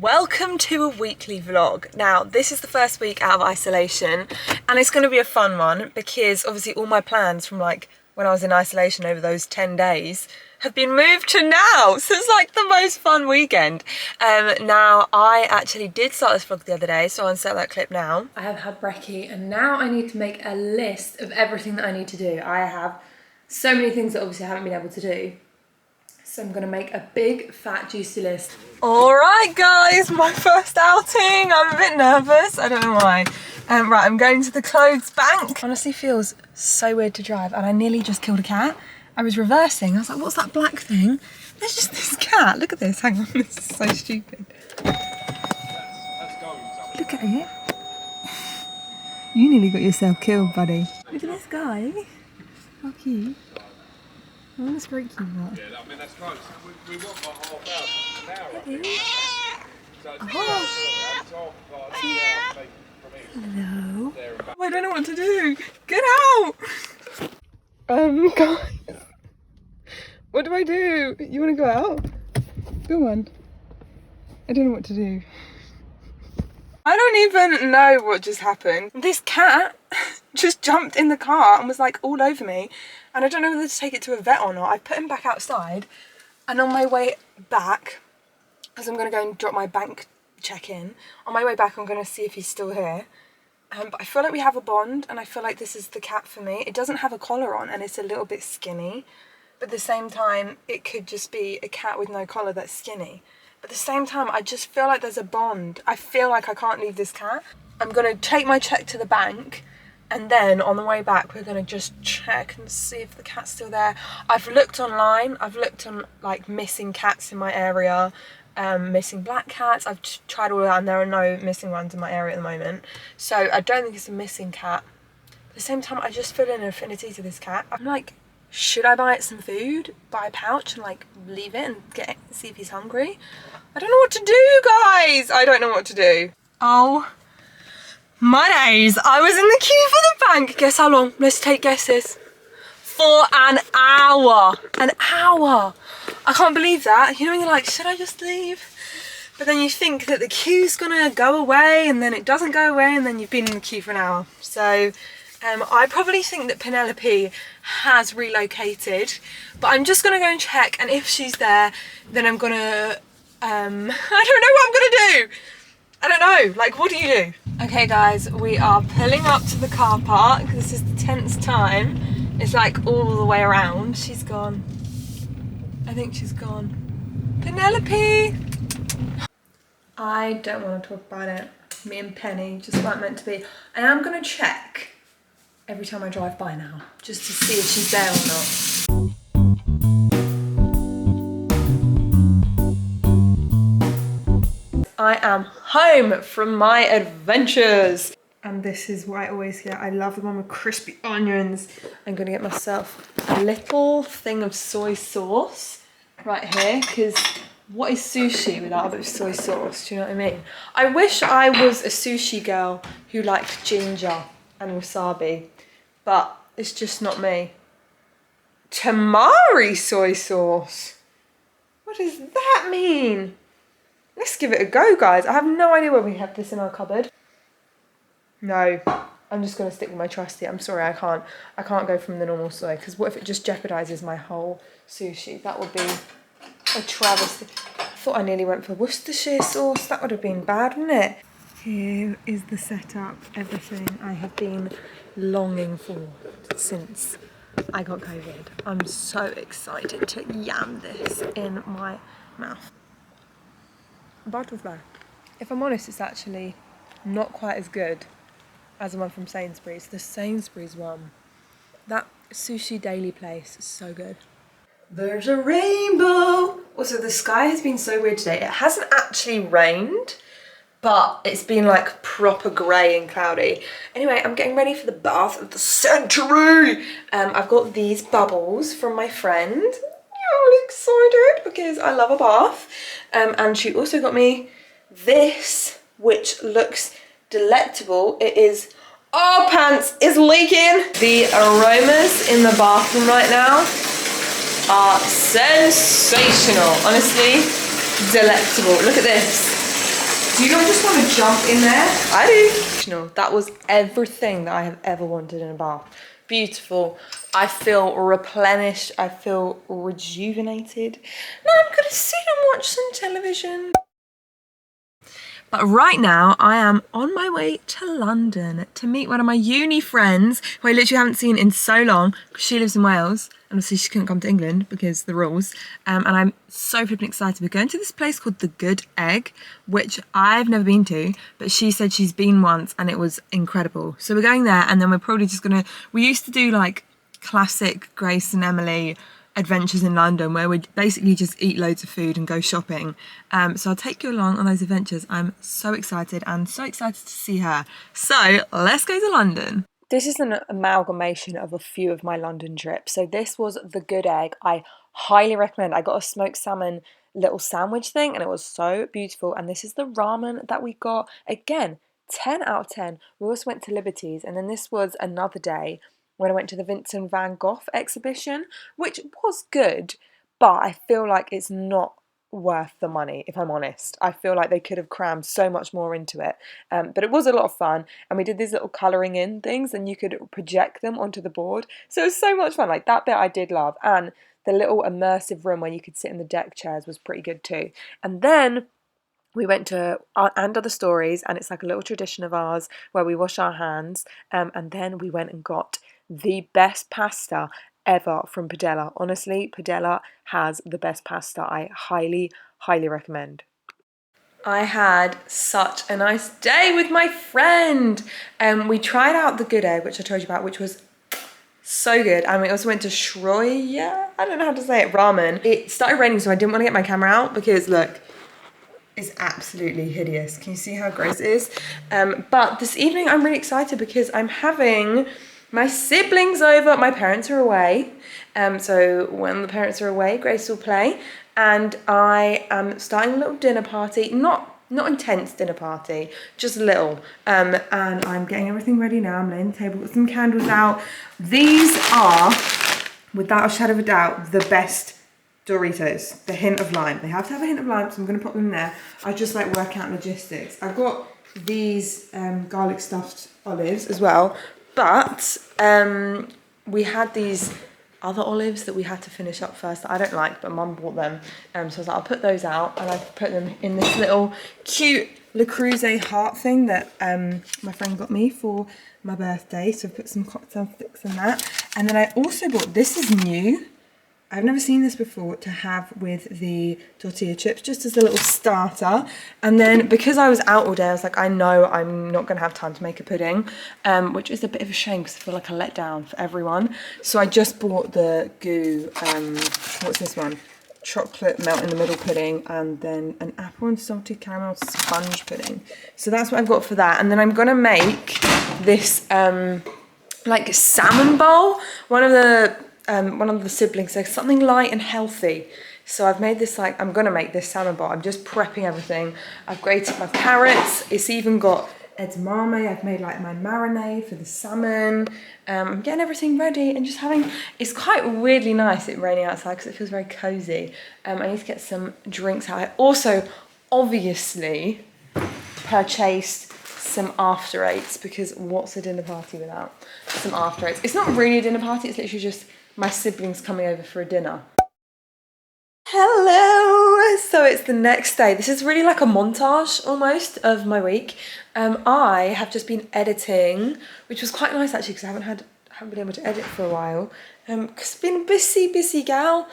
Welcome to a weekly vlog. Now, this is the first week out of isolation and it's going to be a fun one because obviously all my plans from like when I was in isolation over those 10 days have been moved to now. So it's like the most fun weekend. Now, I actually did start this vlog the other day, so I'll insert that clip now. I have had brekkie and now I need to make a list of everything that I need to do. I have so many things that obviously I haven't been able to do. So I'm gonna make a big fat juicy list. All right guys, my first outing. I'm a bit nervous, I don't know why. Right, I'm going to the clothes bank. Honestly feels so weird to drive and I nearly just killed a cat. I was reversing, I was like, what's that black thing? There's just this cat, look at this, hang on, this is so stupid. Look at it. You nearly got yourself killed, buddy. Look at this guy, how cute. Oh, that's very cute. Yeah, I mean, that's close. We want like half hour an hour. Hello. Oh, I don't know what to do. Get out! Guys. What do I do? You want to go out? Go on. I don't know what to do. I don't even know what just happened. This cat just jumped in the car and was like all over me. And I don't know whether to take it to a vet or not. I put him back outside and on my way back, because I'm going to go and drop my bank check in, on my way back I'm going to see if he's still here. But I feel like we have a bond and I feel like this is the cat for me. It doesn't have a collar on and it's a little bit skinny. But at the same time, it could just be a cat with no collar that's skinny. But at the same time, I just feel like there's a bond. I feel like I can't leave this cat. I'm going to take my check to the bank. And then on the way back, we're going to just check and see if the cat's still there. I've looked online. I've looked on like missing cats in my area, missing black cats. I've tried all that and there are no missing ones in my area at the moment. So I don't think it's a missing cat. At the same time, I just feel an affinity to this cat. I'm like, should I buy it some food? Buy a pouch and like leave it and see if he's hungry? I don't know what to do, guys. I don't know what to do. Oh. My days, I was in the queue for the bank. Guess how long? Let's take guesses. For an hour. An hour. I can't believe that. You know when you're like, should I just leave? But then you think that the queue's gonna go away and then it doesn't go away and then you've been in the queue for an hour. So I probably think that Penelope has relocated, but I'm just gonna go and check, and if she's there, then I'm gonna, I don't know what I'm gonna do. I don't know, like what do you do? Okay guys, we are pulling up to the car park. This is the 10th time. It's like all the way around. She's gone. I think she's gone. Penelope! I don't want to talk about it. Me and Penny just weren't meant to be. I am gonna check every time I drive by now, just to see if she's there or not. I am home from my adventures. And this is what I always get. I love the one with crispy onions. I'm gonna get myself a little thing of soy sauce right here, because what is sushi without a bit of soy sauce? Do you know what I mean? I wish I was a sushi girl who liked ginger and wasabi, but it's just not me. Tamari soy sauce. What does that mean? Let's give it a go, guys. I have no idea where we have this in our cupboard. No, I'm just gonna stick with my trusty. I'm sorry, I can't go from the normal soy, because what if it just jeopardizes my whole sushi? That would be a travesty. I thought I nearly went for Worcestershire sauce. That would have been bad, wouldn't it? Here is the setup, everything I have been longing for since I got COVID. I'm so excited to yam this in my mouth. Butterfly. If I'm honest, it's actually not quite as good as the one from Sainsbury's. The Sainsbury's one, that sushi daily place is so good. There's a rainbow. Also, the sky has been so weird today. It hasn't actually rained, but it's been like proper grey and cloudy. Anyway, I'm getting ready for the bath of the century. I've got these bubbles from my friend. I'm excited because I love a bath. And she also got me this, which looks delectable. It is, oh, pants is leaking. The aromas in the bathroom right now are sensational. Honestly, delectable. Look at this. Do you not just want to jump in there? I do. That was everything that I have ever wanted in a bath. Beautiful. I feel replenished. I feel rejuvenated. Now I'm going to sit and watch some television. But right now, I am on my way to London to meet one of my uni friends who I literally haven't seen in so long because she lives in Wales. And obviously she couldn't come to England because the rules. And I'm so flipping excited. We're going to this place called The Good Egg, which I've never been to, but she said she's been once and it was incredible. So we're going there, and then we're probably just gonna, we used to do like classic Grace and Emily adventures in London where we basically just eat loads of food and go shopping. So I'll take you along on those adventures. I'm so excited and so excited to see her. So let's go to London. This is an amalgamation of a few of my London trips. So this was The Good Egg. I highly recommend. I got a smoked salmon little sandwich thing and it was so beautiful. And this is the ramen that we got. Again, 10 out of 10. We also went to Liberty's, and then this was another day when I went to the Vincent van Gogh exhibition, which was good, but I feel like it's not worth the money, if I'm honest. I feel like they could have crammed so much more into it. But it was a lot of fun, and we did these little colouring in things, and you could project them onto the board. So it was so much fun. Like, that bit I did love, and the little immersive room where you could sit in the deck chairs was pretty good too. And then we went to And Other Stories, and it's like a little tradition of ours where we wash our hands, and then we went and got the best pasta ever from Padella. Honestly, Padella has the best pasta. I highly, highly recommend. I had such a nice day with my friend. We tried out The Good Egg, which I told you about, which was so good. And we also went to Shroya, I don't know how to say it, ramen. It started raining, so I didn't want to get my camera out because look, it's absolutely hideous. Can you see how gross it is? But this evening I'm really excited because I'm having my siblings over. My parents are away. So when the parents are away, Grace will play. And I am starting a little dinner party. Not intense dinner party, just a little. And I'm getting everything ready now. I'm laying the table with some candles out. These are, without a shadow of a doubt, the best Doritos, the hint of lime. They have to have a hint of lime, so I'm going to pop them in there. I just like work out logistics. I've got these garlic stuffed olives as well, but we had these other olives that we had to finish up first that I don't like, but Mum bought them. So I was like, I'll put those out, and I put them in this little cute Le Creuset heart thing that my friend got me for my birthday. So I've put some cocktail sticks in that. And then I also bought, this is new, I've never seen this before, to have with the tortilla chips, just as a little starter. And then because I was out all day, I was like, I know I'm not going to have time to make a pudding, which is a bit of a shame because I feel like a letdown for everyone. So I just bought the goo, what's this one? Chocolate melt in the middle pudding, and then an apple and salted caramel sponge pudding. So that's what I've got for that. And then I'm going to make this like salmon bowl. One of the siblings said something light and healthy. So I've made this, like, I'm gonna make this salmon bowl. I'm just prepping everything. I've grated my carrots. It's even got edamame. I've made like my marinade for the salmon. I'm getting everything ready and just having, it's quite weirdly nice it raining outside because it feels very cozy. I need to get some drinks out. I also obviously purchased some after eights, because what's a dinner party without some after eights? It's not really a dinner party, it's literally just my siblings coming over for a dinner. Hello! So it's the next day. This is really like a montage almost of my week. I have just been editing, which was quite nice actually because I haven't been able to edit for a while. Because I've been a busy gal.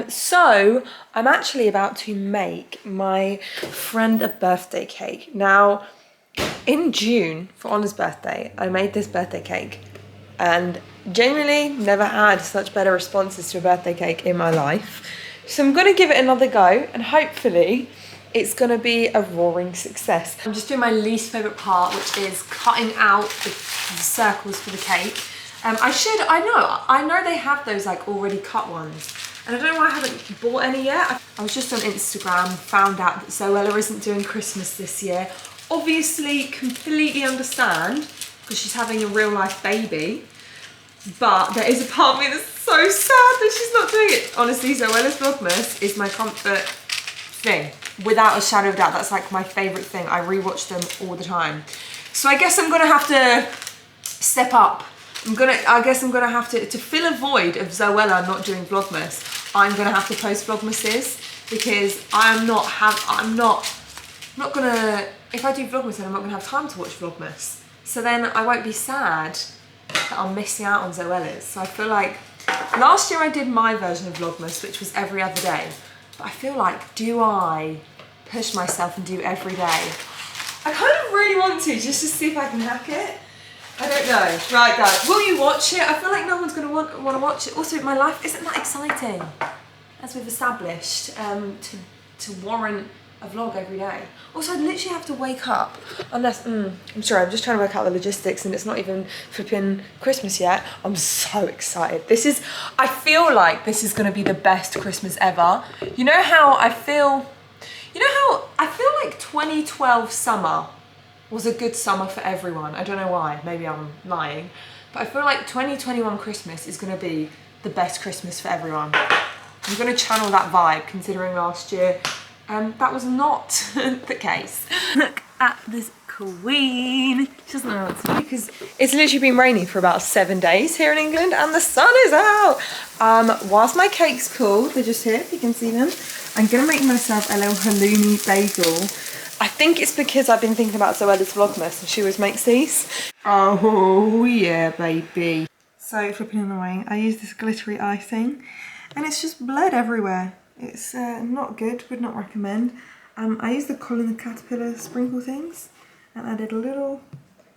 So I'm actually about to make my friend a birthday cake. Now, in June, for Honor's birthday, I made this birthday cake, and genuinely never had such better responses to a birthday cake in my life. So I'm going to give it another go, and hopefully it's going to be a roaring success. I'm just doing my least favourite part, which is cutting out the circles for the cake. I know they have those like already cut ones, and I don't know why I haven't bought any yet. I was just on Instagram, found out that Zoella isn't doing Christmas this year. Obviously, completely understand, because she's having a real life baby. But there is a part of me that's so sad that she's not doing it. Honestly, Zoella's Vlogmas is my comfort thing. Without a shadow of doubt, that's like my favourite thing. I rewatch them all the time. So I guess I'm gonna have to step up. I guess I'm gonna have to fill a void of Zoella not doing Vlogmas. I'm gonna have to post Vlogmases because I'm not gonna, if I do Vlogmas then I'm not gonna have time to watch Vlogmas. So then I won't be sad that I'm missing out on Zoella's. So I feel like, last year I did my version of Vlogmas, which was every other day. But I feel like, do I push myself and do every day? I kind of really want to, just to see if I can hack it. I don't know. Right guys, will you watch it? I feel like no one's gonna want to watch it. Also, my life isn't that exciting, as we've established, to warrant a vlog every day. Also, I'd literally have to wake up, unless, I'm sorry, I'm just trying to work out the logistics and it's not even flipping Christmas yet. I'm so excited. I feel like this is gonna be the best Christmas ever. You know how I feel like 2012 summer was a good summer for everyone. I don't know why, maybe I'm lying. But I feel like 2021 Christmas is gonna be the best Christmas for everyone. I'm gonna channel that vibe, considering last year that was not the case. Look at this queen. She doesn't know what to do because it's literally been raining for about 7 days here in England and the sun is out. Whilst my cake's cool, they're just here, you can see them. I'm gonna make myself a little halloumi bagel. I think it's because I've been thinking about Zoella's Vlogmas and she always makes these. Oh yeah, baby. So flipping in the way, I use this glittery icing and it's just bled everywhere. It's not good, would not recommend. I used the Colin the Caterpillar sprinkle things and added little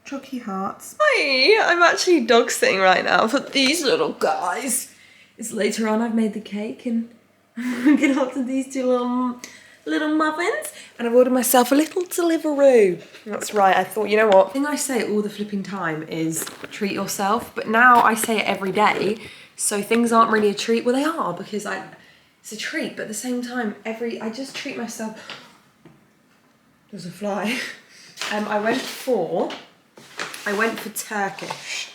chalky hearts. Hi, I'm actually dog sitting right now for these little guys. It's later on, I've made the cake and I'm gonna have to these two little muffins and I've ordered myself a little Deliveroo. That's right, I thought, you know what? The thing I say all the flipping time is treat yourself, but now I say it every day, so things aren't really a treat. Well, they are because it's a treat, but at the same time, I just treat myself. There's a fly. I went for Turkish.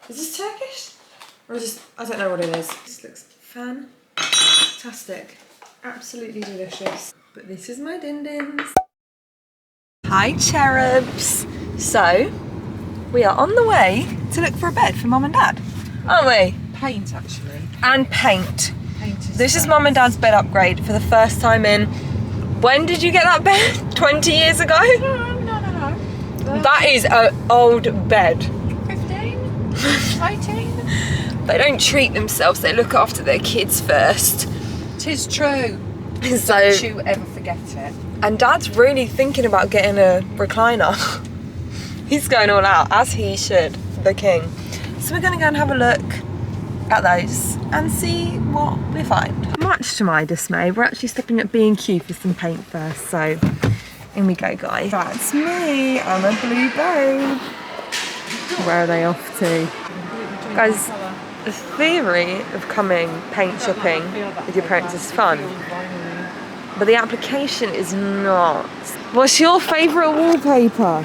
Is this Turkish? Or is this, I don't know what it is. This looks fantastic. Absolutely delicious. But this is my din-dins. Hi cherubs. So, we are on the way to look for a bed for Mum and Dad, aren't we? Paint actually. And paint. This is Mum and Dad's bed upgrade for the first time in... When did you get that bed? 20 years ago? No. That is an old bed. 15? 18? They don't treat themselves, they look after their kids first. 'Tis true. So, don't you ever forget it. And Dad's really thinking about getting a recliner. He's going all out, as he should, the king. So we're gonna go and have a look at those and see what we find. Much to my dismay, we're actually stopping at B&Q for some paint first, so in we go guys. That's me, I'm a blue babe. Where are they off to? Guys, the theory of coming paint shopping with your parents is fun, but the application is not. What's your favourite wallpaper?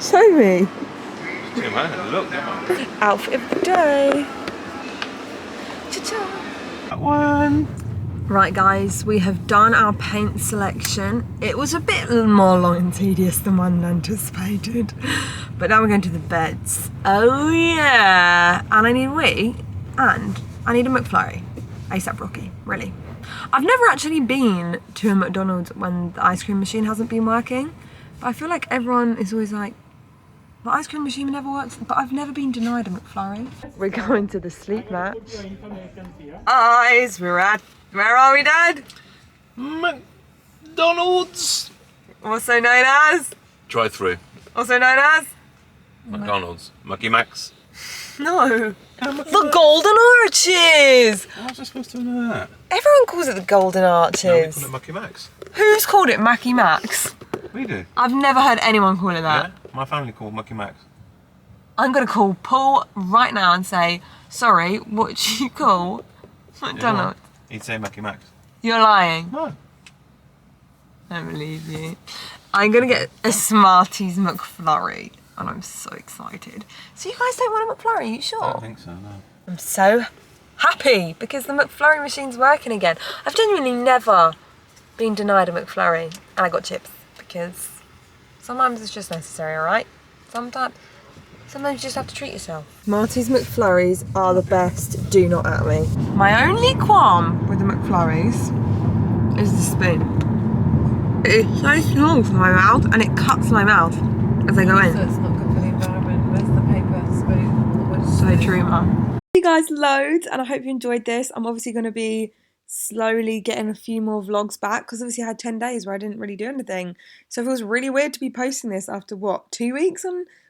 Show me. Outfit of the day. Cha-cha. That one. Right guys, we have done our paint selection. It was a bit more long and tedious than one anticipated. But now we're going to the beds. Oh yeah. And I need a wee and I need a McFlurry. ASAP Rocky, really. I've never actually been to a McDonald's when the ice cream machine hasn't been working. But I feel like everyone is always like, the ice cream machine never works, but I've never been denied a McFlurry. We're going to the sleep match. Eyes, where are we, Dad? McDonald's. Also known as? Drive-through. Also known as? McDonald's. Mucky Max. No. The Golden Arches! How was I supposed to know that? Everyone calls it the Golden Arches. No, we call it Mucky Max. Who's called it Mackie Max? We do. I've never heard anyone call it that. Yeah, my family called Mucky Max. I'm going to call Paul right now and say, sorry, what do you call McDonald's? He'd say Mucky Max. You're lying. No. I don't believe you. I'm going to get a Smarties McFlurry and I'm so excited. So you guys don't want a McFlurry, are you sure? I don't think so, no. I'm so happy because the McFlurry machine's working again. I've genuinely never been denied a McFlurry, and I got chips because sometimes it's just necessary, alright? Sometimes you just have to treat yourself. Marty's McFlurries are the best. Do not at me. My only qualm with the McFlurries is the spoon. It is so small for my mouth and it cuts my mouth as I go in. So it's not good for the environment. Where's the paper spoon? So true, Mum. Hey guys, loads, and I hope you enjoyed this. I'm obviously going to be slowly getting a few more vlogs back because obviously I had 10 days where I didn't really do anything. So it feels really weird to be posting this after what, 2 weeks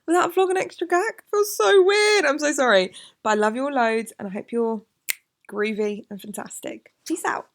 without vlogging extra Grack? It feels so weird. I'm so sorry. But I love you all loads and I hope you're groovy and fantastic. Peace out.